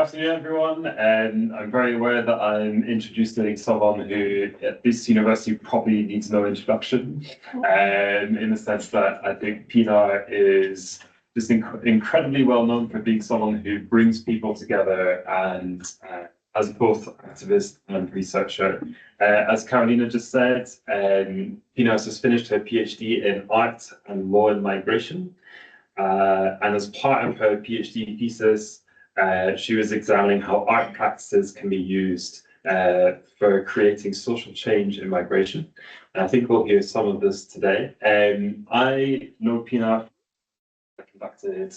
Good afternoon, everyone. I'm very aware that I'm introducing someone who at this university probably needs no introduction, in the sense that I think Pinar is just incredibly well known for being someone who brings people together and as both activist and researcher. As Carolina just said, Pinar has just finished her PhD in art and law and migration. And as part of her PhD thesis, she was examining how art practices can be used for creating social change in migration. And I think we'll hear some of this today. I know Pinar conducted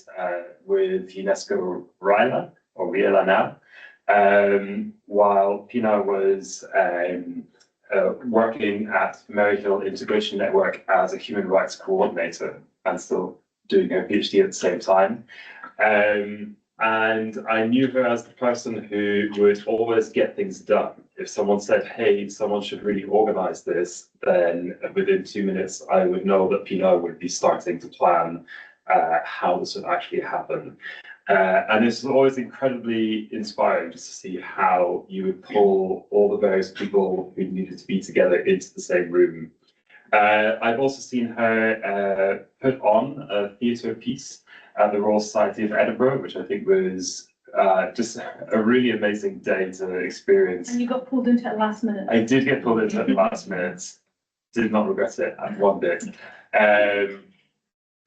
with UNESCO Rwanda, or Rwanda now, while Pinar was working at Maryhill Integration Network as a human rights coordinator and still doing her PhD at the same time. And I knew her as the person who would always get things done. If someone said, hey, someone should really organize this, then within 2 minutes, I would know that Pinar would be starting to plan how this would actually happen. And this was always incredibly inspiring just to see how you would pull all the various people who needed to be together into the same room. I've also seen her put on a theatre piece at the Royal Society of Edinburgh, which I think was just a really amazing day to experience. And you got pulled into it last minute. I did get pulled into it last minute. Did not regret it one bit.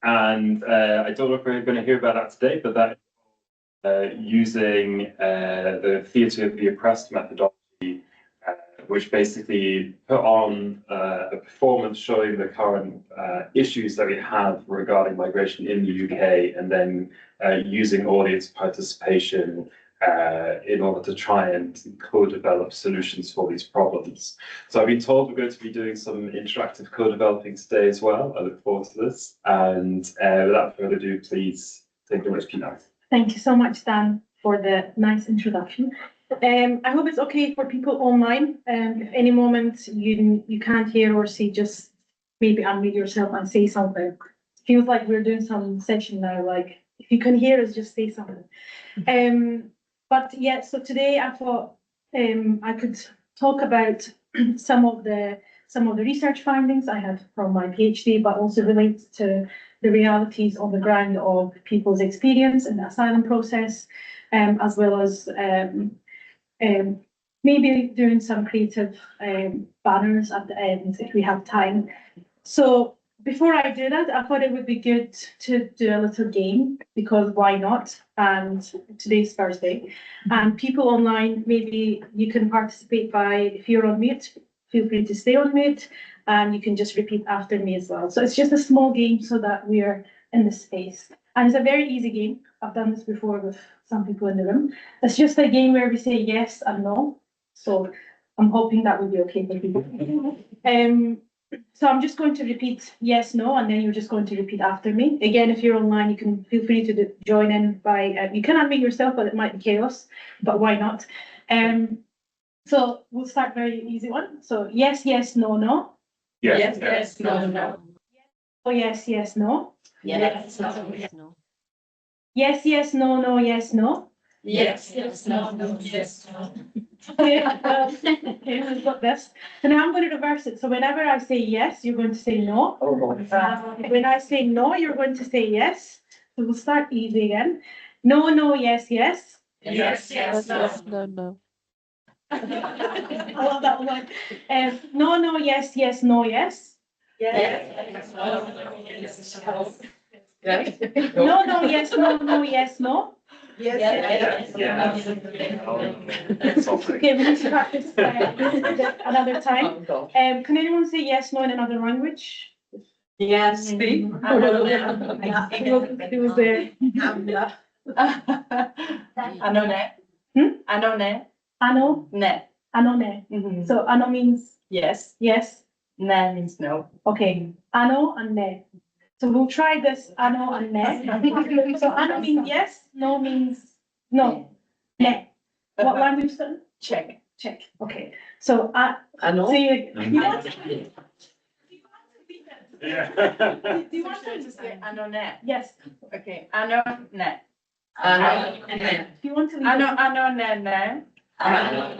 And I don't know if we're going to hear about that today, but that using the theatre of the oppressed methodology, which basically put on a performance showing the current issues that we have regarding migration in the UK, and then using audience participation in order to try and co-develop solutions for these problems. So I've been told we're going to be doing some interactive co-developing today as well. I look forward to this. And without further ado, please take the word, Pinar. Thank you so much, Dan, for the nice introduction. I hope it's okay for people online. If any moment you can't hear or see, just maybe unmute yourself and say something. Feels like we're doing some session now, like if you can hear us, just say something. But yeah, so today I thought I could talk about some of the research findings I have from my PhD, but also relate to the realities on the ground of people's experience in the asylum process, as well as maybe doing some creative banners at the end if we have time. So before I do that, I thought it would be good to do a little game, because why not? And today's Thursday, and people online, maybe you can participate by, if you're on mute, feel free to stay on mute, and you can just repeat after me as well. So it's just a small game so that we're in the space. And it's a very easy game. I've done this before with some people in the room. It's just a game where we say yes and no. So I'm hoping that will be okay for people. So I'm just going to repeat yes, no, and then you're just going to repeat after me. Again, if you're online, you can feel free to join in by, you can unmute yourself, but it might be chaos, but why not? So we'll start very easy one. So yes, yes, no, no. Yes, Yes, no, no. Oh, yes, yes, no. Yes, no, yes, no. Yes, yes, no, no, yes, no. Yes, yes, no, no, yes, no. Okay, we've got this. And now I'm going to reverse it. So whenever I say yes, you're going to say no. When I say no, you're going to say yes. So we'll start easy again. No, no, yes, yes. Yes, yes, no. No. I love that one. No, no, yes, yes, no, yes. Yes, no, no, yes, no. No, no, yes, no, no, yes, no. Yes, yes, Okay, we need to practice another time. Can anyone say yes, no in another language? Yes, speak. It was there. Anone. Anone. Ano, Ne. anone. So ano means Yes. yes. Ne means no. Okay, ano and ne. So we'll try this ano and ne. So ano means yes, no means no. Ne. What language is that? Check. Czech. Okay. So Ano. so you want to Yeah. do you want to Say ano ne. Yes. Okay. Ano ne. If you want to leave, Ano, nene. Ano,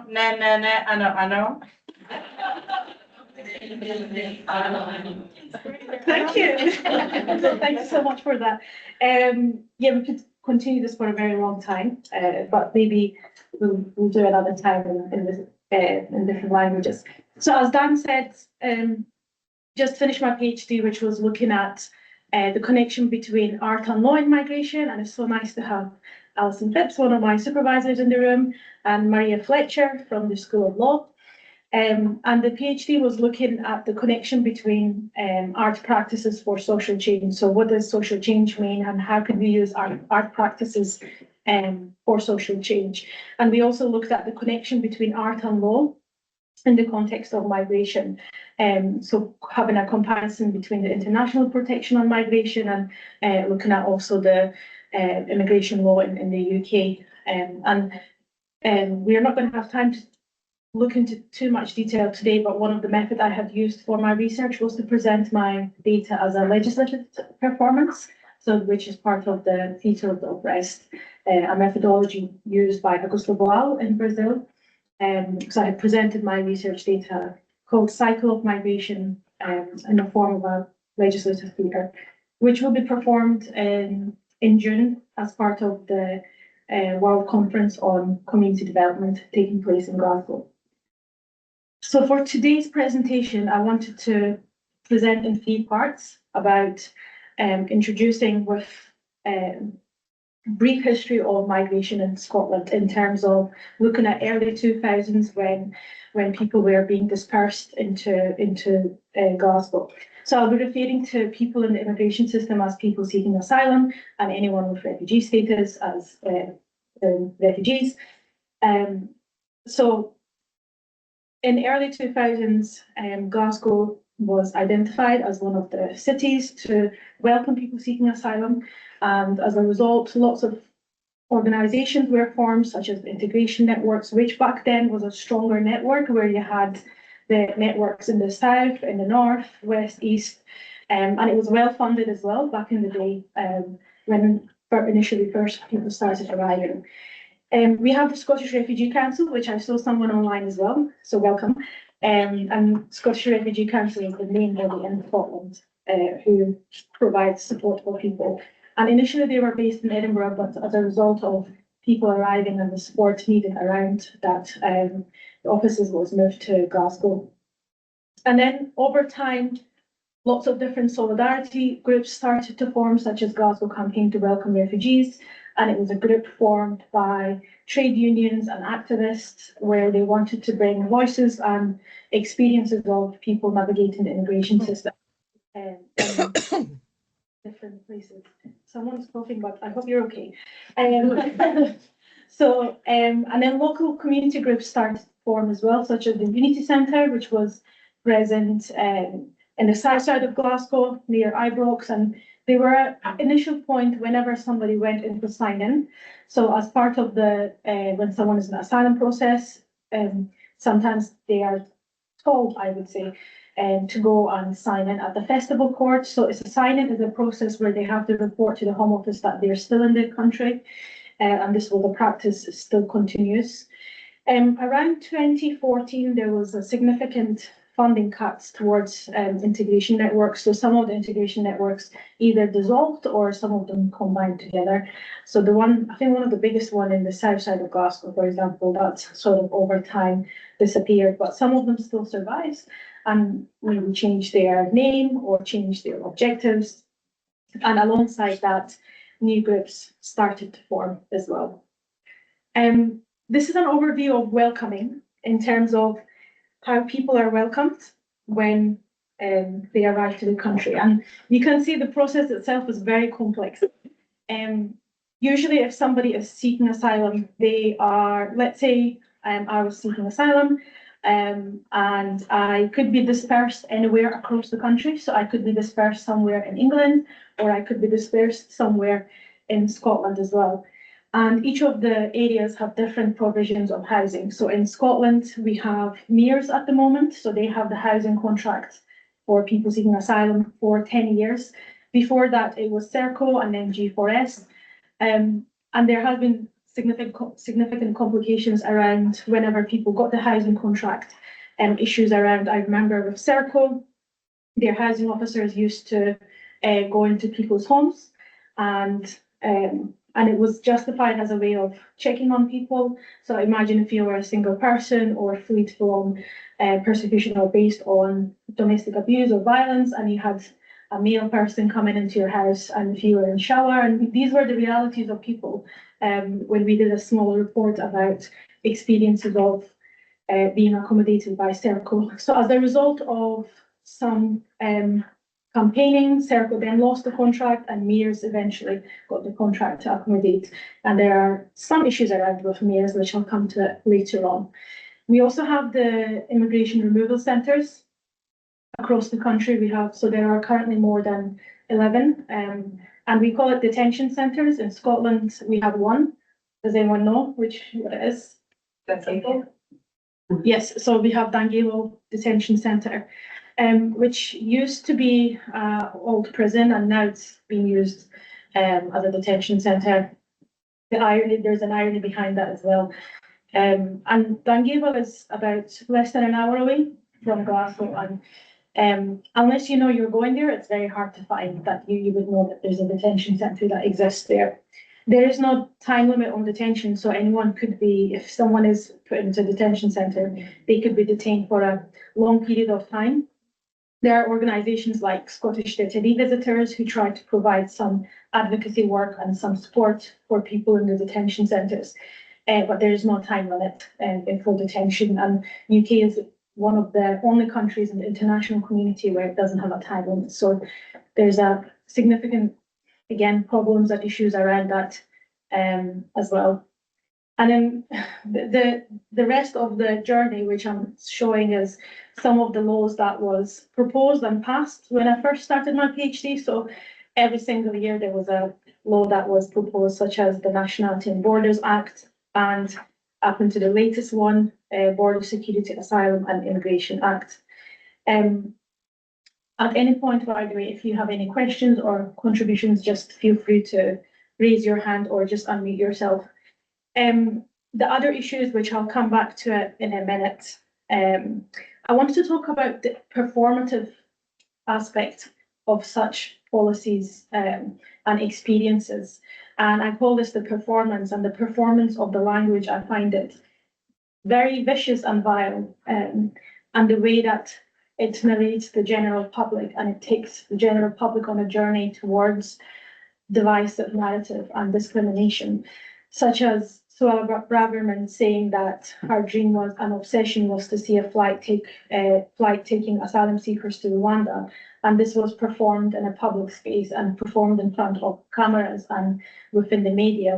nene, ano. thank you. Thank you so much for that. Yeah, we could continue this for a very long time, but maybe we'll do another time in different languages. So as Dan said, just finished my PhD, which was looking at the connection between art and law in migration, and it's so nice to have Alison Phipps, one of my supervisors in the room, and Maria Fletcher from the School of Law. And the PhD was looking at the connection between art practices for social change. So what does social change mean, and how could we use art practices for social change? And we also looked at the connection between art and law in the context of migration. So having a comparison between the international protection on migration and looking at also the immigration law in the UK. And we are not going to have time to look into too much detail today, but one of the methods I had used for my research was to present my data as a legislative performance, so which is part of the theatre of the oppressed, a methodology used by Augusto Boal in Brazil. So I had presented my research data called Cycle of Migration in the form of a legislative theatre, which will be performed in June as part of the World Conference on Community Development taking place in Glasgow. So for today's presentation, I wanted to present in 3 parts about introducing with brief history of migration in Scotland in terms of looking at early 2000s when people were being dispersed into Glasgow. So I'll be referring to people in the immigration system as people seeking asylum, and anyone with refugee status as refugees. So in early 2000s, Glasgow was identified as one of the cities to welcome people seeking asylum. And as a result, lots of organizations were formed, such as integration networks, which back then was a stronger network where you had the networks in the south, in the north, west, east, and it was well funded as well back in the day when initially first people started arriving. We have the Scottish Refugee Council, which I saw someone online as well, so welcome. And Scottish Refugee Council is the main body in Scotland who provides support for people. And initially they were based in Edinburgh, but as a result of people arriving and the support needed around that, the offices was moved to Glasgow. And then over time, lots of different solidarity groups started to form, such as Glasgow Campaign to Welcome Refugees. And it was a group formed by trade unions and activists where they wanted to bring voices and experiences of people navigating the immigration system in different places. Someone's coughing, but I hope you're okay. So, and then local community groups started to form as well, such as the Unity Centre, which was present in the south side of Glasgow near Ibrox, and they were at initial point whenever somebody went in to sign in. So as part of the, when someone is in the asylum process, sometimes they are told, I would say, to go and sign in at the festival court. So it's a sign-in is a process where they have to report to the Home Office that they're still in the country. And this was a practice still continues. Around 2014, there was a significant funding cuts towards integration networks. So some of the integration networks either dissolved or some of them combined together. So the one, I think one of the biggest one in the south side of Glasgow, for example, that sort of over time disappeared, but some of them still survives and maybe change their name or change their objectives. And alongside that, new groups started to form as well. This is an overview of welcoming in terms of how people are welcomed when they arrive to the country. And you can see the process itself is very complex. Usually if somebody is seeking asylum, they are, let's say I was seeking asylum and I could be dispersed anywhere across the country. So I could be dispersed somewhere in England, or I could be dispersed somewhere in Scotland as well. And each of the areas have different provisions of housing. So in Scotland, we have MEARS at the moment. So they have the housing contract for people seeking asylum for 10 years. Before that, it was CERCO and then G4S. And there have been significant complications around whenever people got the housing contract, issues around, I remember with CERCO, their housing officers used to go into people's homes, and it was justified as a way of checking on people. So imagine if you were a single person or fled from persecution or based on domestic abuse or violence, and you had a male person coming into your house, and if you were in shower, and these were the realities of people when we did a small report about experiences of being accommodated by CERCO. So as a result of some campaigning, CERCO then lost the contract, and mayors eventually got the contract to accommodate. And there are some issues around with mayors, which I'll come to later on. We also have the immigration removal centres across the country. So there are currently more than 11, and we call it detention centres. In Scotland, we have one. Does anyone know what it is? That's April. Yes, so we have Dangelo Detention Centre, which used to be old prison, and now it's being used as a detention centre. There's an irony behind that as well. And Dangelo is about less than an hour away from Glasgow, and unless you know you're going there, it's very hard to find that you would know that there's a detention centre that exists there. There is no time limit on detention, so anyone could be, if someone is put into a detention centre, they could be detained for a long period of time. There are organisations like Scottish Detailee Visitors who try to provide some advocacy work and some support for people in the detention centres, but there is no time limit in full detention, and UK is one of the only countries in the international community where it doesn't have a time limit. So there's a significant, again, problems and issues around that as well. And then the rest of the journey, which I'm showing, is some of the laws that was proposed and passed when I first started my PhD. So every single year there was a law that was proposed, such as the Nationality and Borders Act, and up into the latest one, Border Security, Asylum and Immigration Act. At any point, by the way, if you have any questions or contributions, just feel free to raise your hand or just unmute yourself. The other issues, which I'll come back to in a minute, I wanted to talk about the performative aspect of such policies and experiences. And I call this the performance, and the performance of the language. I find it very vicious and vile, and the way that it narrates the general public, and it takes the general public on a journey towards divisive narrative and discrimination, such as Suella Braverman saying that her dream was, an obsession was, to see a flight taking asylum seekers to Rwanda, and this was performed in a public space and performed in front of cameras and within the media,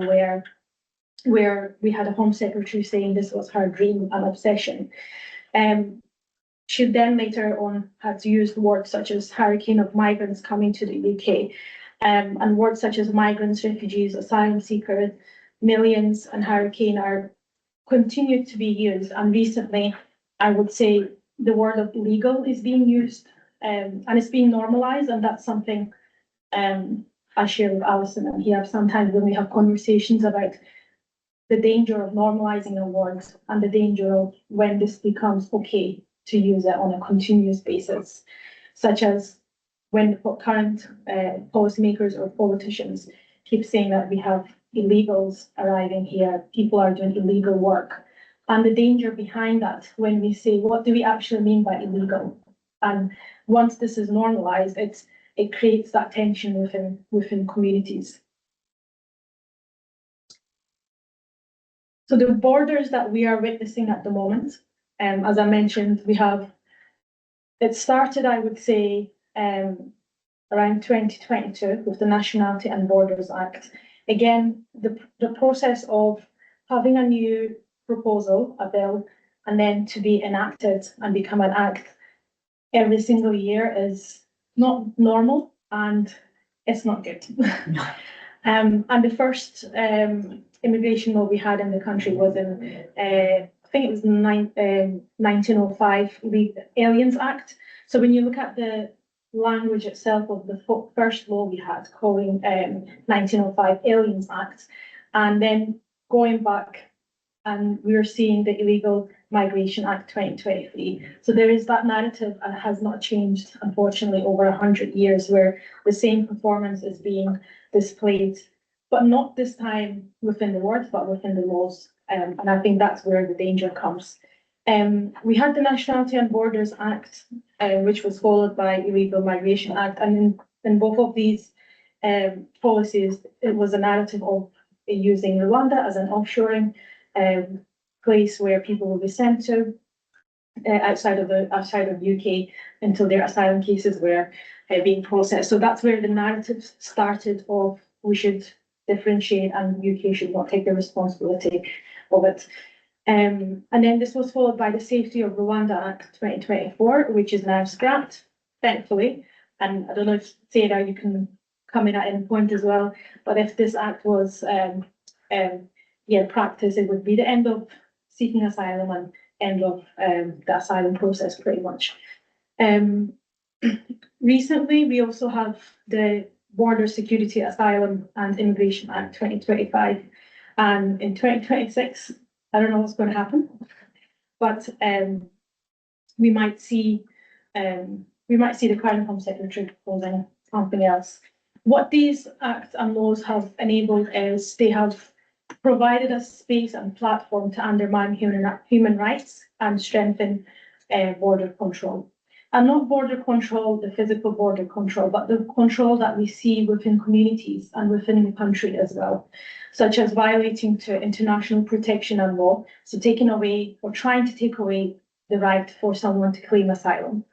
where we had a Home Secretary saying this was her dream and obsession. She then later on had to use words such as hurricane of migrants coming to the UK, and words such as migrants, refugees, asylum seekers, millions, and hurricane are continued to be used. And recently, I would say the word of illegal is being used, and it's being normalised, and that's something I share with Alison and here sometimes when we have conversations about the danger of normalising a word and the danger of when this becomes okay to use it on a continuous basis, such as when current policymakers or politicians keep saying that we have illegals arriving here, people are doing illegal work, and the danger behind that when we say, what do we actually mean by illegal? And once this is normalised, it creates that tension within communities. So the borders that we are witnessing at the moment, as I mentioned, it started, I would say, around 2022 with the Nationality and Borders Act. Again, the process of having a new proposal, a bill, and then to be enacted and become an act every single year is not normal, and it's not good. And the first immigration law we had in the country was in, I think it was 1905, the Aliens Act. So when you look at the language itself of the first law we had, calling 1905 Aliens Act, and then going back, and we were seeing the Illegal Migration Act 2023. So there is that narrative, and it has not changed, unfortunately, over 100 years, where the same performance is being displayed, but not this time within the words, but within the laws. And I think that's where the danger comes. We had the Nationality and Borders Act, which was followed by Illegal Migration Act, and in both of these policies, it was a narrative of using Rwanda as an offshoring place where people will be sent to outside of UK until their asylum cases were being processed. So that's where the narrative started of we should differentiate and UK should not take the responsibility of it. And then this was followed by the Safety of Rwanda Act 2024, which is now scrapped, thankfully. And I don't know if Sarah, you can come in at any point as well, but if this act was practice, it would be the end of seeking asylum and end of the asylum process pretty much. Recently, we also have the Border Security, Asylum and Immigration Act 2025, and in 2026, I don't know what's going to happen, but we might see the Crown Home Secretary proposing something else. What these acts and laws have enabled is they have provided a space and platform to undermine human rights and strengthen border control. And not border control, the physical border control, but the control that we see within communities and within the country as well, such as violating to international protection and law, so taking away or trying to take away the right for someone to claim asylum,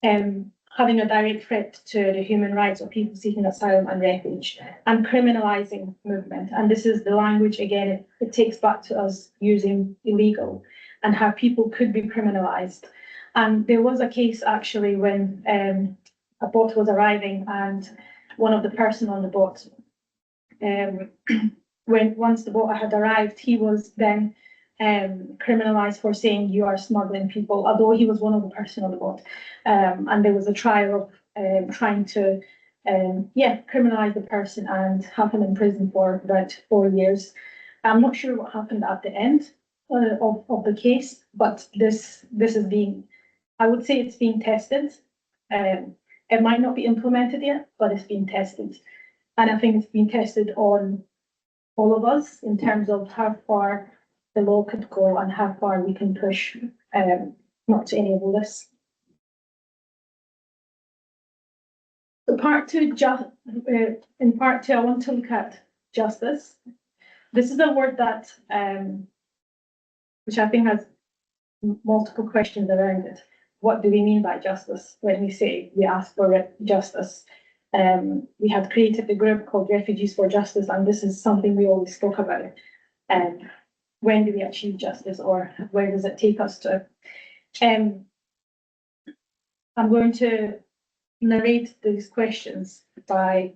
having a direct threat to the human rights of people seeking asylum and refuge, and criminalizing movement. And this is the language, again, it takes back to us using illegal and how people could be criminalized. And there was a case actually when a boat was arriving and one of the person on the boat, once the boat had arrived, he was then criminalized for saying you are smuggling people, although he was one of the person on the boat. And there was a trial of trying to criminalize the person and have him in prison for about 4 years. I'm not sure what happened at the end of the case, but this is being, I would say it's being tested. It might not be implemented yet, but it's being tested. And I think it's being tested on all of us in terms of how far the law could go and how far we can push not to enable this. So in part two, I want to look at justice. This is a word that, which I think has multiple questions around it. What do we mean by justice when we say we ask for justice? We have created a group called Refugees for Justice, and this is something we always talk about. When do we achieve justice, or where does it take us to? I'm going to narrate these questions by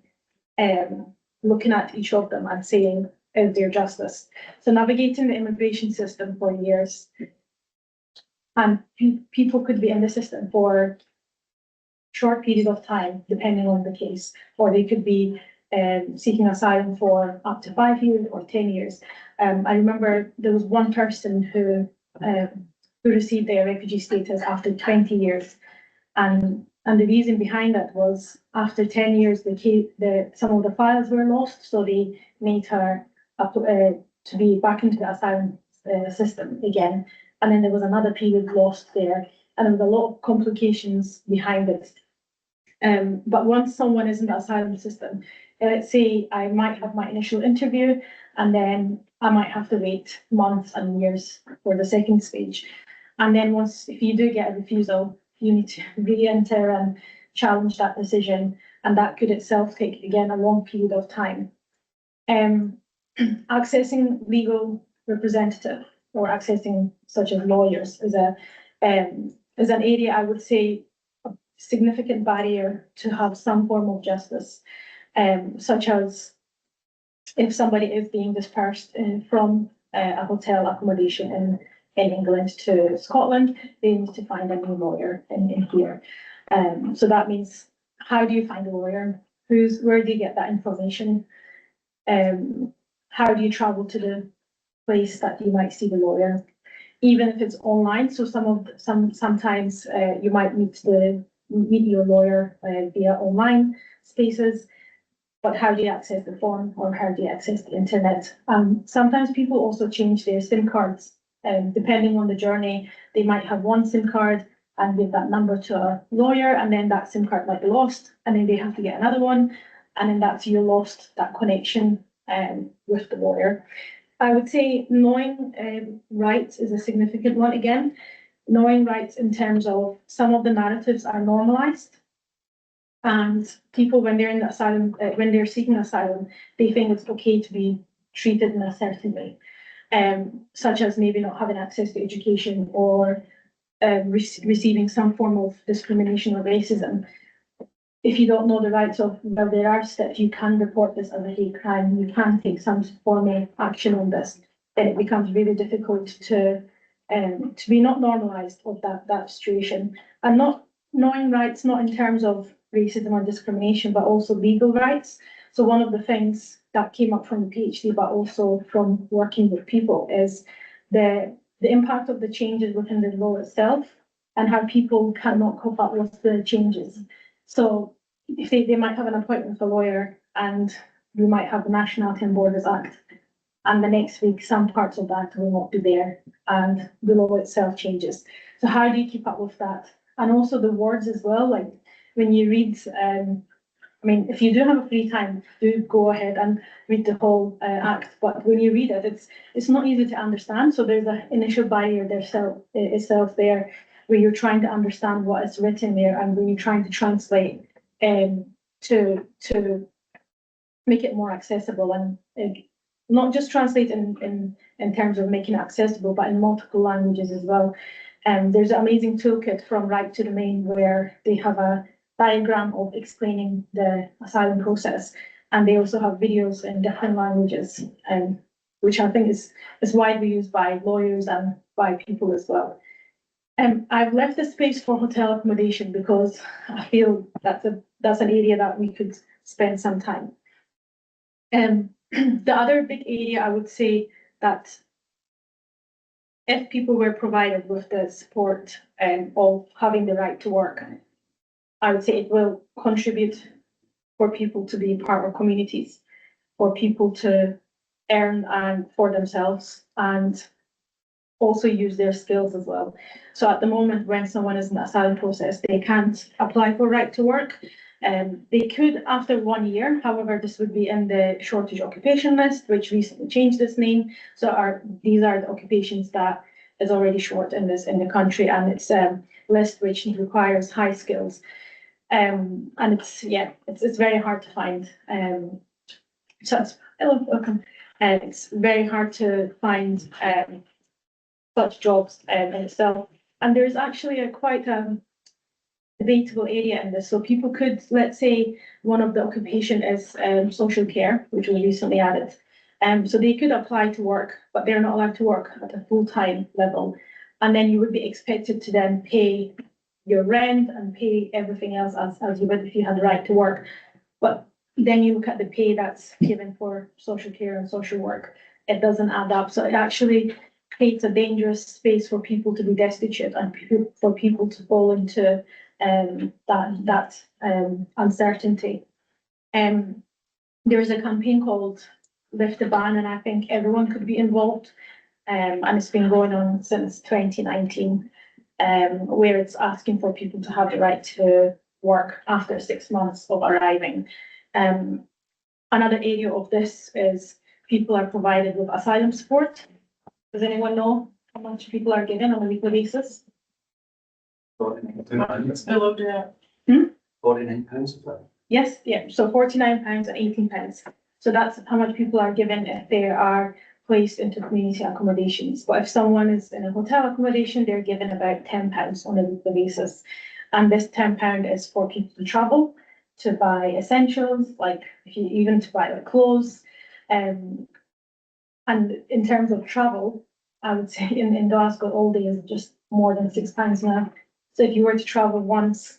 looking at each of them and saying, is there justice? So navigating the immigration system for years, and people could be in the system for short periods of time, depending on the case, or they could be seeking asylum for up to 5 years or 10 years. I remember there was one person who received their refugee status after 20 years, and the reason behind that was after 10 years, some of the files were lost, so they made her to be back into the asylum system again. And then there was another period lost there, and there was a lot of complications behind it. But once someone is in the asylum system, let's say I might have my initial interview, and then I might have to wait months and years for the second stage. And then if you do get a refusal, you need to re-enter and challenge that decision, and that could itself take, again, a long period of time. Accessing legal representative or accessing such as lawyers is an area I would say a significant barrier to have some form of justice, such as if somebody is being dispersed from a hotel accommodation in England to Scotland, they need to find a new lawyer in here. So that means, how do you find a lawyer? Where do you get that information? How do you travel to the place that you might see the lawyer? Even if it's online, so sometimes you might meet your lawyer via online spaces, but how do you access the phone, or how do you access the internet? Sometimes people also change their SIM cards, depending on the journey. They might have one SIM card and give that number to a lawyer, and then that SIM card might be lost, and then they have to get another one, and then that's, you lost that connection with the lawyer. I would say knowing rights is a significant one again. Knowing rights in terms of some of the narratives are normalised, and people, when they're in the asylum, when they're seeking asylum, they think it's okay to be treated in a certain way, such as maybe not having access to education, or receiving some form of discrimination or racism. If you don't know the rights of, well, there are steps you can report this as a hate crime, you can take some form of action on this, then it becomes really difficult to be not normalised of that situation. And not knowing rights, not in terms of racism or discrimination, but also legal rights. So one of the things that came up from the PhD, but also from working with people, is the impact of the changes within the law itself, and how people cannot cope up with the changes. So if they might have an appointment with a lawyer, and we might have the Nationality and Borders Act, and the next week some parts of that will not be there, and the law itself changes. So how do you keep up with that? And also the words as well, like when you read, I mean, if you do have a free time, do go ahead and read the whole act. But when you read it, it's not easy to understand. So there's an initial barrier itself there, where you're trying to understand what is written there, and when you're trying to translate to make it more accessible, and not just translate in terms of making it accessible, but in multiple languages as well. There's an amazing toolkit from Right to Remain, where they have a diagram of explaining the asylum process, and they also have videos in different languages, which I think is widely used by lawyers and by people as well. I've left the space for hotel accommodation because I feel that's an area that we could spend some time. The other big area, I would say, that if people were provided with the support of having the right to work, I would say it will contribute for people to be part of communities, for people to earn and for themselves, and also use their skills as well. So at the moment, when someone is in the asylum process, they can't apply for right to work. They could after 1 year. However, this would be in the shortage occupation list, which recently changed its name. So these are the occupations that is already short in the country, and it's a list which requires high skills. And it's very hard to find. It's very hard to find such jobs in itself. And there's actually a quite debatable area in this. So people could, let's say, one of the occupation is social care, which was recently added. So they could apply to work, but they're not allowed to work at a full-time level. And then you would be expected to then pay your rent and pay everything else as you would if you had the right to work. But then you look at the pay that's given for social care and social work, it doesn't add up. So it actually creates a dangerous space for people to be destitute, and for people to fall into that uncertainty. There's a campaign called Lift the Ban, and I think everyone could be involved. And it's been going on since 2019. Where it's asking for people to have the right to work after 6 months of arriving. Another area of this is people are provided with asylum support. Does anyone know how much people are given on a weekly basis? I loved it. £49. Yes, yeah, so £49 and 18p. So that's how much people are given if they are placed into community accommodations. But if someone is in a hotel accommodation, they're given about £10 on a weekly basis. And this £10 is for people to travel, to buy essentials, like even to buy like clothes. And in terms of travel, I would say in Glasgow, all day is just more than £6 now. So if you were to travel once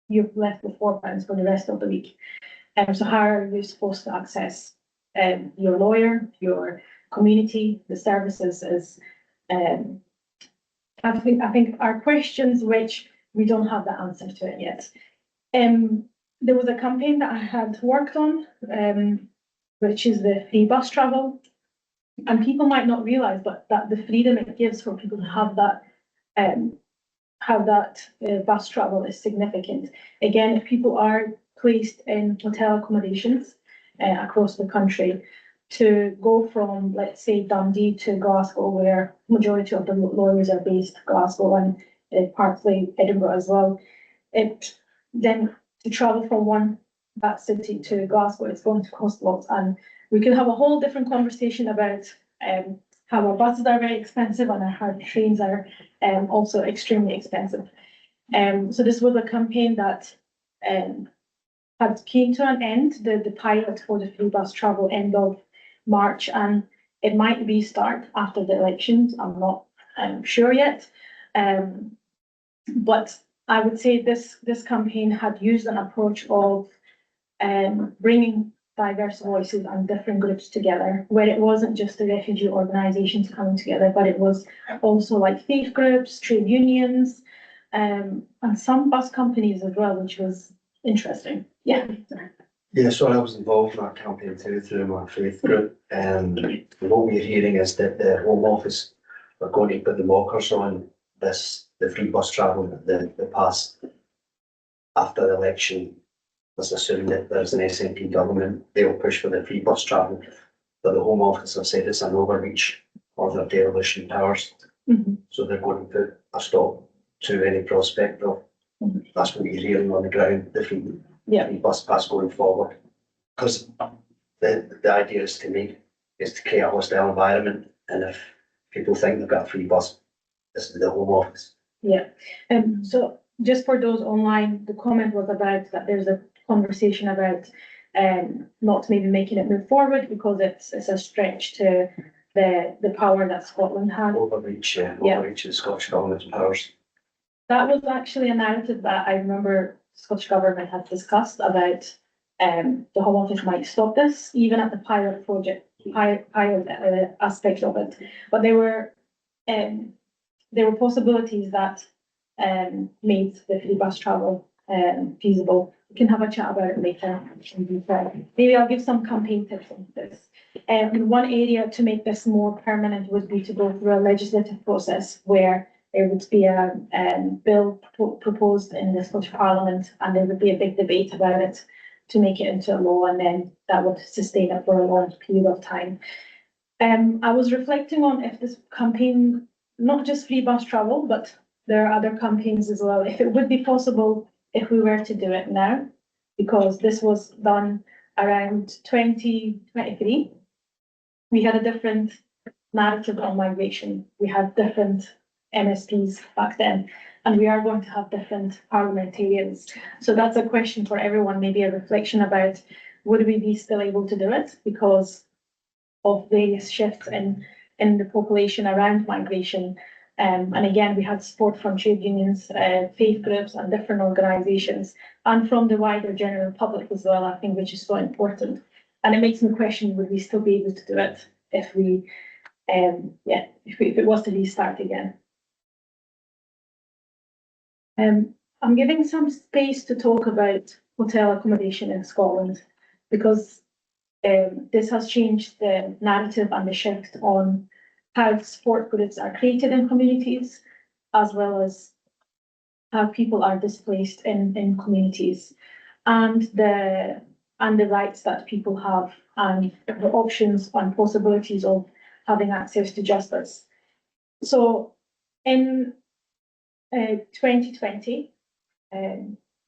you're left with £4 for the rest of the week. So how are you supposed to access your lawyer, your community, the services is, I think are questions which we don't have the answer to it yet. There was a campaign that I had worked on, which is the free bus travel. And people might not realise, but that the freedom it gives for people to have that bus travel is significant. Again, if people are placed in hotel accommodations across the country, to go from, let's say, Dundee to Glasgow, where majority of the lawyers are based, Glasgow and partly Edinburgh as well, then to travel from that city to Glasgow, it's going to cost lots. And we can have a whole different conversation about how our buses are very expensive and how trains are also extremely expensive. So this was a campaign that had came to an end, the pilot for the free bus travel end of March, and it might restart after the elections. I'm not sure yet. But I would say this campaign had used an approach of bringing diverse voices and different groups together, where it wasn't just the refugee organisations coming together, but it was also like faith groups, trade unions, and some bus companies as well, which was interesting. Yeah. Yeah, so I was involved in that campaign too through my faith group, and what we're hearing is that the Home Office are going to put the mockers on the free bus travel, the pass after the election. Let's assume that there's an SNP government, they'll push for the free bus travel, but the Home Office have said it's an overreach of their devolution powers. So they're going to put a stop to any prospect of, that's what we're hearing on the ground, the free bus pass going forward. Because the idea is to create a hostile environment, and if people think they've got a free bus, this is the Home Office. Yeah, so just for those online, the comment was about that there's a conversation about not maybe making it move forward because it's a stretch to the power that Scotland had. Overreach of the Scottish Government's powers. That was actually a narrative that I remember Scottish Government had discussed about the Home Office might stop this, even at the pilot project, pilot aspect of it. But there were possibilities that made the free bus travel feasible. We can have a chat about it later. Maybe I'll give some campaign tips on this. One area to make this more permanent would be to go through a legislative process where there would be a bill proposed in the Scottish Parliament, and there would be a big debate about it to make it into a law, and then that would sustain it for a long period of time. I was reflecting on if this campaign, not just free bus travel, but there are other campaigns as well, if it would be possible if we were to do it now, because this was done around 2023. We had a different narrative on migration. We had different MSPs back then, and we are going to have different parliamentarians. So that's a question for everyone, maybe a reflection about, would we be still able to do it because of various shifts in the population around migration? And again, we had support from trade unions, faith groups and different organisations, and from the wider general public as well, I think, which is so important. And it makes me question, would we still be able to do it if it was to restart again? I'm giving some space to talk about hotel accommodation in Scotland, because this has changed the narrative and the shift on how support groups are created in communities, as well as how people are displaced in communities, and the rights that people have, and the options and possibilities of having access to justice. So in 2020,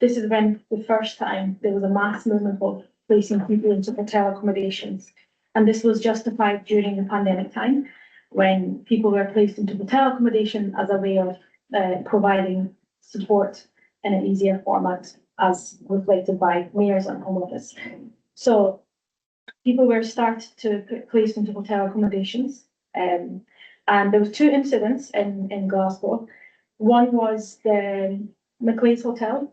this is when the first time there was a mass movement of placing people into hotel accommodations. And this was justified during the pandemic time, when people were placed into hotel accommodation as a way of providing support in an easier format, as reflected by mayors and Home Office. So people were started to put placed into hotel accommodations, and there was 2 incidents in Glasgow. One was the Macleay's Hotel,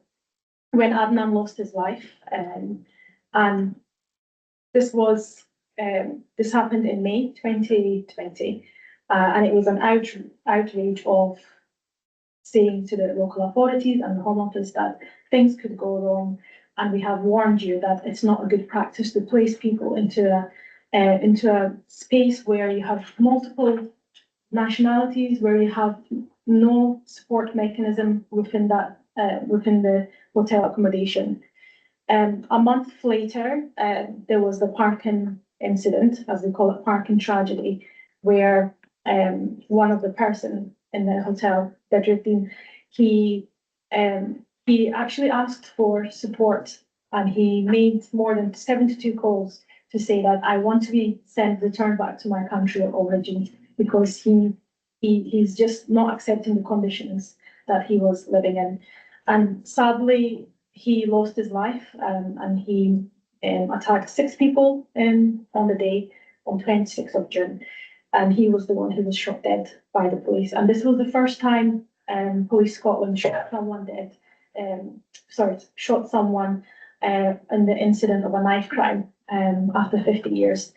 when Adnan lost his life, and this was this happened in May 2020, and it was an outrage of saying to the local authorities and the Home Office that things could go wrong, and we have warned you that it's not a good practice to place people into a space where you have multiple nationalities, where you have no support mechanism within that within the hotel accommodation. A month later, there was the parking incident, as we call it, parking tragedy, where one of the person in the hotel, Bedruddin, he actually asked for support, and he made more than 72 calls to say that I want to be returned back to my country of origin, because he's just not accepting the conditions that he was living in. And sadly, he lost his life, and he attacked 6 people on the day, on 26th of June. And he was the one who was shot dead by the police. And this was the first time Police Scotland shot someone dead, shot someone in the incident of a knife crime after 50 years.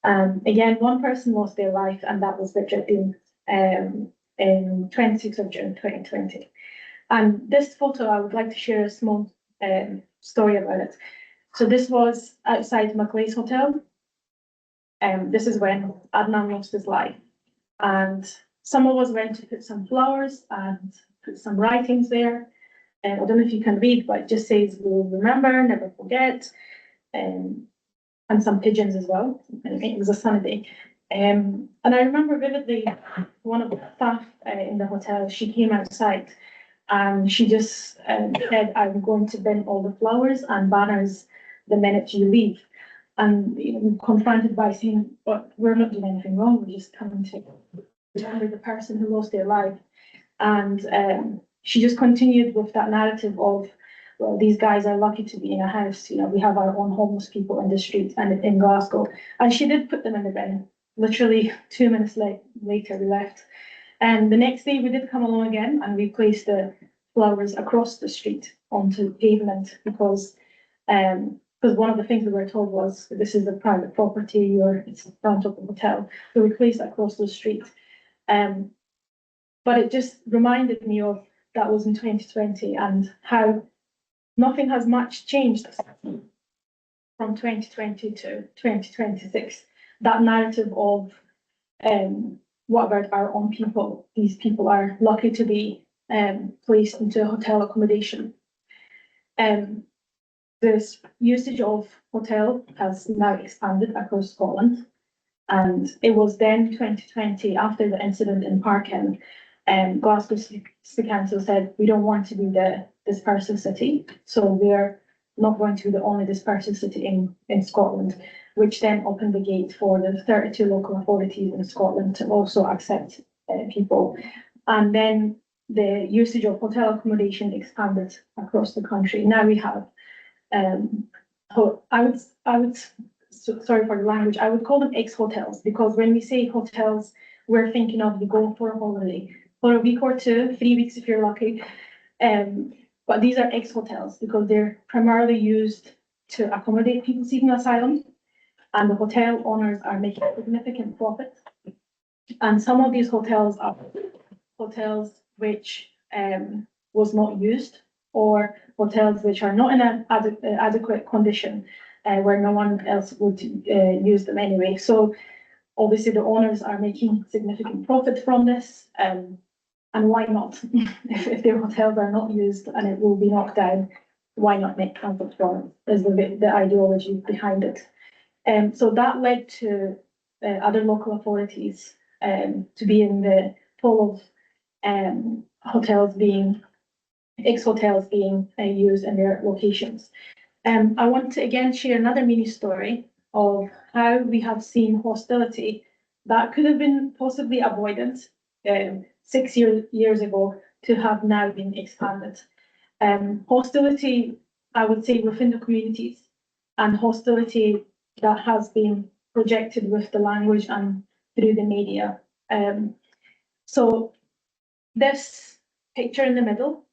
Again, one person lost their life, and that was Bedruddin in 26th of June 2020. And this photo, I would like to share a small story about it. So this was outside Maclais Hotel. This is when Adnan lost his life. And some of us went to put some flowers and put some writings there. I don't know if you can read, but it just says, we'll remember, never forget. And some pigeons as well. It was a sunny day. And I remember vividly, one of the staff in the hotel, she came outside and she just said, I'm going to bin all the flowers and banners the minute you leave. And confronted by saying, but we're not doing anything wrong, we're just coming to remember the person who lost their life. And she just continued with that narrative of, well, these guys are lucky to be in a house. We have our own homeless people in the street and in Glasgow. And she did put them in the bin. Literally 2 minutes later, we left. And the next day we did come along again, and we placed the flowers across the street onto the pavement, because one of the things we were told was, this is a private property, it's in front of the hotel. So we placed it across the street. But it just reminded me of that was in 2020, and how nothing has much changed from 2020 to 2026. That narrative of what about our own people? These people are lucky to be placed into hotel accommodation. This usage of hotel has now expanded across Scotland, and it was then 2020, after the incident in Parkin, Glasgow City Council said, we don't want to be the dispersive city, so we're not going to be the only dispersive city in Scotland, which then opened the gate for the 32 local authorities in Scotland to also accept people. And then the usage of hotel accommodation expanded across the country. Now we have, I would, sorry for the language, I would call them ex-hotels, because when we say hotels, we're thinking of you go for a holiday, for a week or 2, 3 weeks if you're lucky. But these are ex-hotels because they're primarily used to accommodate people seeking asylum, and the hotel owners are making significant profit. And some of these hotels are hotels which was not used, or hotels which are not in an adequate condition, where no one else would use them anyway. So obviously the owners are making significant profit from this, and why not? if their hotels are not used and it will be knocked down, why not make profit from it, is the ideology behind it. So that led to other local authorities to be in the pool of hotels being, ex-hotels being used in their locations. I want to again share another mini story of how we have seen hostility that could have been possibly avoided 6 years ago to have now been expanded. Hostility, I would say, within the communities, and hostility that has been projected with the language and through the media. So this picture in the middle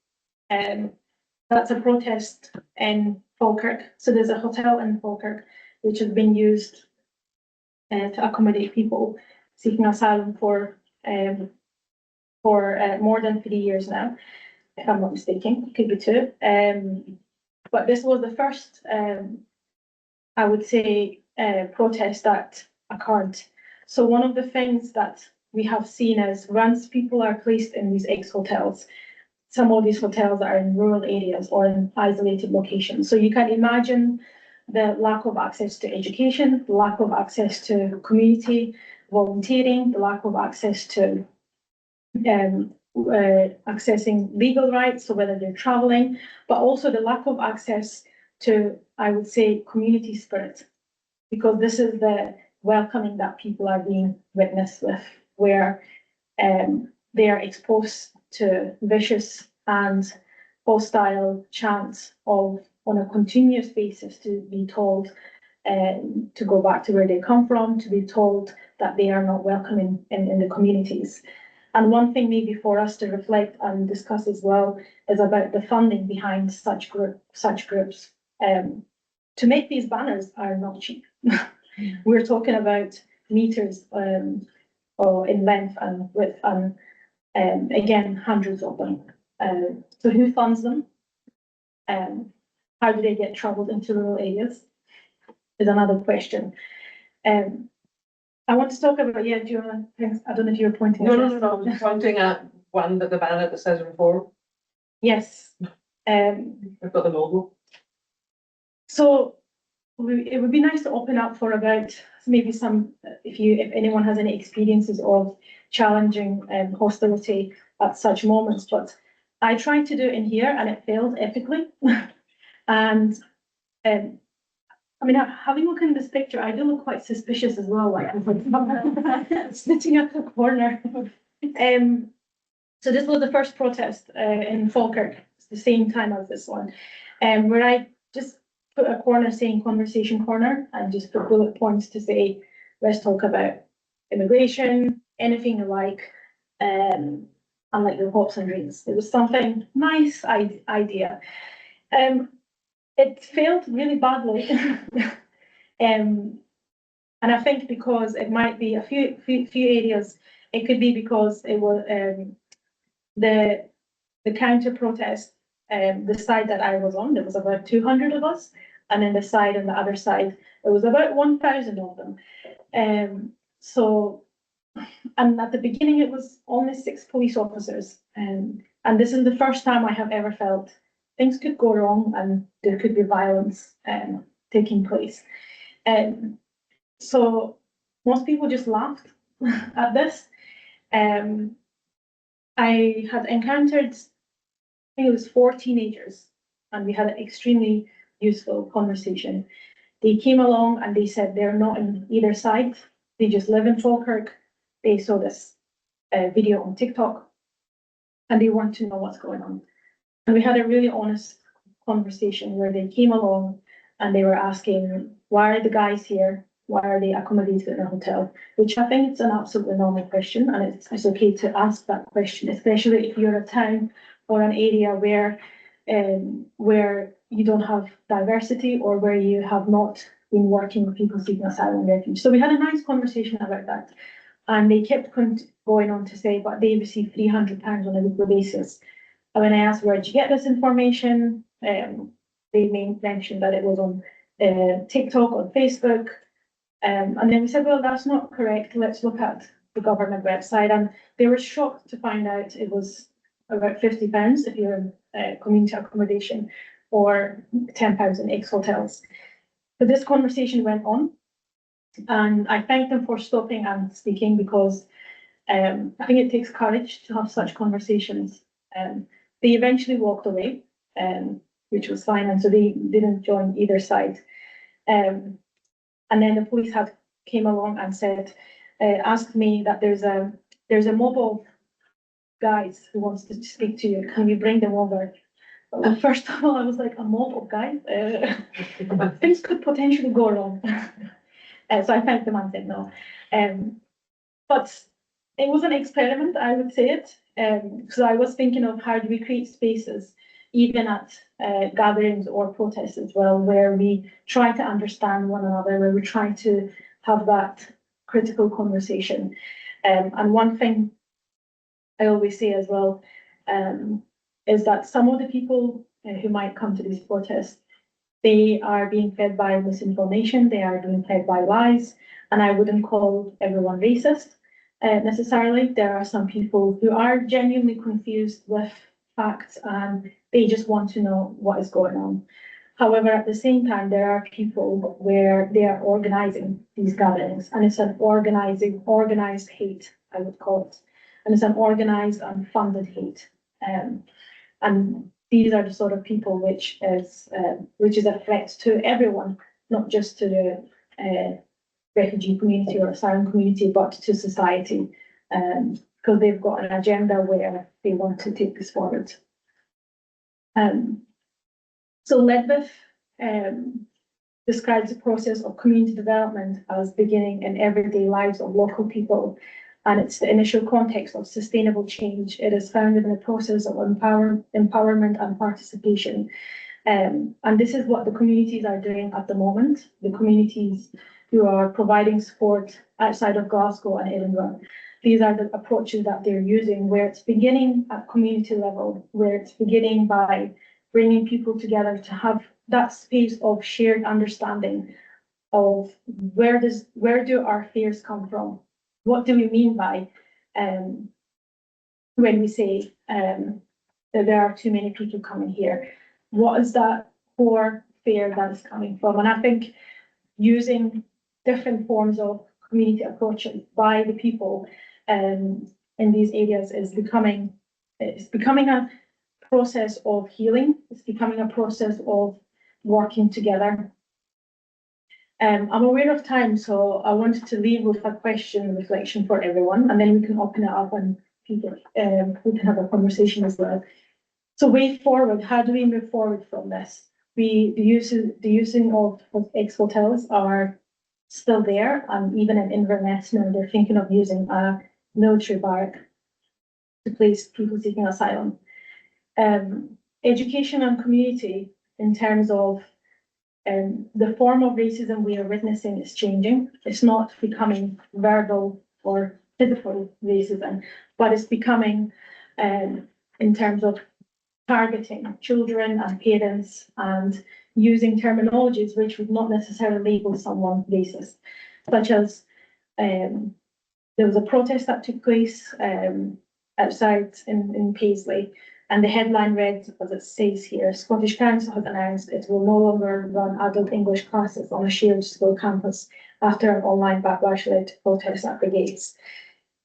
That's a protest in Falkirk. So there's a hotel in Falkirk which has been used to accommodate people seeking asylum for more than 3 years now, if I'm not mistaken. It could be 2. But this was the first, I would say, protest that occurred. So one of the things that we have seen is once people are placed in these ex-hotels, some of these hotels are in rural areas or in isolated locations. So you can imagine the lack of access to education, the lack of access to community volunteering, the lack of access to accessing legal rights, so whether they're traveling, but also the lack of access to, I would say, community spirit, because this is the welcoming that people are being witnessed with, where they are exposed to vicious and hostile chants of, on a continuous basis, to be told to go back to where they come from, to be told that they are not welcome in the communities. And one thing maybe for us to reflect and discuss as well is about the funding behind such groups. To make these banners are not cheap. We're talking about meters or in length and width, and again, hundreds of them. So who funds them? How do they get traveled into rural areas? Is another question. I want to talk about, yeah, do you want to, I don't know if you're pointing at this. No, I'm pointing at one that the banner that says reform. Yes. I've got the logo. So it would be nice to open up for about maybe some, if anyone has any experiences of challenging hostility at such moments, but I tried to do it in here and it failed epically. And I mean, having a look in this picture, I do look quite suspicious as well, like sitting at the corner. So this was the first protest in Falkirk, it's the same time as this one, where I just put a corner saying conversation corner and just put bullet points to say, let's talk about immigration, anything you like, unlike your hopes and dreams. It was something nice idea. It failed really badly. And I think because it might be a few areas, it could be because it was the counter protest, the side that I was on, there was about 200 of us, and then the side on the other side, it was about 1,000 of them. So, and at the beginning it was only 6 police officers, and this is the first time I have ever felt things could go wrong and there could be violence taking place. So most people just laughed at this. I had encountered, I think it was 4 teenagers, and we had an extremely useful conversation. They came along and they said they're not in either side. They just live in Falkirk. They saw this video on TikTok and they want to know what's going on. And we had a really honest conversation where they came along and they were asking, why are the guys here? Why are they accommodated in a hotel? Which I think it's an absolutely normal question, and it's okay to ask that question, especially if you're a town or an area where you don't have diversity or where you have not been working with people seeking asylum and refuge. So we had a nice conversation about that. And they kept going on to say, but they receive £300 on a weekly basis. And when I asked, where did you get this information? They mentioned that it was on TikTok, on Facebook. And then we said, well, that's not correct. Let's look at the government website. And they were shocked to find out it was about £50 if you're in community accommodation, or £10 in ex-hotels. But this conversation went on, and I thanked them for stopping and speaking, because I think it takes courage to have such conversations. They eventually walked away, which was fine, and so they didn't join either side. And then the police came along and said, asked me that there's a mob of guys who wants to speak to you. Can you bring them over? And first of all, I was like, a mob of guys? Things could potentially go wrong. So I thanked them and said no. But it was an experiment, I would say it, because I was thinking of how do we create spaces even at gatherings or protests as well, where we try to understand one another, where we try to have that critical conversation. And one thing I always say as well is that some of the people who might come to these protests, they are being fed by misinformation, they are being fed by lies, and I wouldn't call everyone racist necessarily. There are some people who are genuinely confused with facts and they just want to know what is going on. However, at the same time, there are people where they are organizing these gatherings, and it's an organized hate, I would call it. And it's an organized and funded hate. And these are the sort of people which is a threat to everyone, not just to the refugee community or asylum community, but to society, because they've got an agenda where they want to take this forward. So Ledbev describes the process of community development as beginning in everyday lives of local people, and it's the initial context of sustainable change. It is founded in a process of empowerment and participation. And this is what the communities are doing at the moment. The communities who are providing support outside of Glasgow and Edinburgh. These are the approaches that they're using, where it's beginning at community level, where it's beginning by bringing people together to have that space of shared understanding of where do our fears come from? What do we mean by when we say that there are too many people coming here? What is that core fear that is coming from? And I think using different forms of community approaches by the people in these areas is becoming a process of healing. It's becoming a process of working together. I'm aware of time, so I wanted to leave with a question and reflection for everyone, and then we can open it up and people we can have a conversation as well. So way forward, how do we move forward from this? The using of ex-hotels are still there, and even in Inverness now they're thinking of using a military barrack to place people seeking asylum. Education and community, in terms of the form of racism we are witnessing, is changing. It's not becoming verbal or physical racism, but it's becoming in terms of targeting children and parents and using terminologies which would not necessarily label someone racist, such as there was a protest that took place outside in Paisley, and the headline read, as it says here, Scottish Council has announced it will no longer run adult English classes on a shared school campus after an online backlash led to protests at the gates.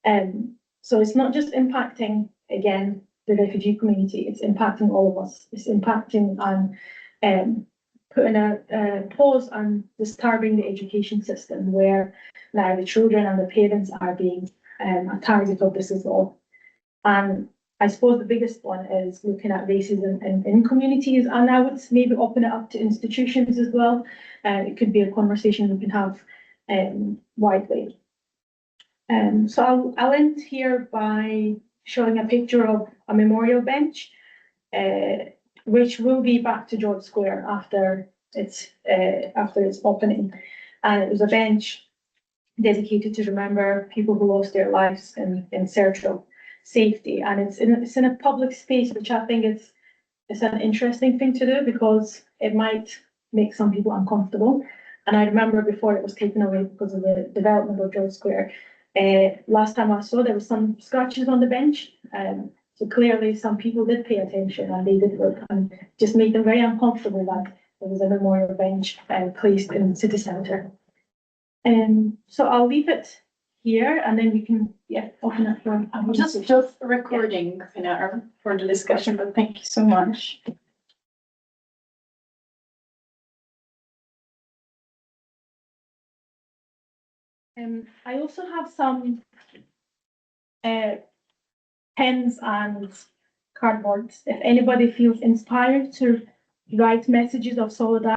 So it's not just impacting, again, the refugee community, it's impacting all of us. It's impacting on putting a pause on disturbing the education system, where now the children and the parents are being a target of this as well. And I suppose the biggest one is looking at racism in communities, and I would maybe open it up to institutions as well. It could be a conversation we can have widely. So I'll end here by showing a picture of a memorial bench, which will be back to George Square after its opening. And it was a bench dedicated to remember people who lost their lives in search of safety, and it's in a public space, which I think it's an interesting thing to do, because it might make some people uncomfortable. And I remember before it was taken away because of the development of George Square, last time I saw there was some scratches on the bench, so clearly some people did pay attention and they did work, and just made them very uncomfortable that there was a memorial bench placed in the city centre. So I'll leave it here, and then we can open up for just recording for the discussion, but thank you so much. I also have some pens and cardboard. If anybody feels inspired to write messages of solidarity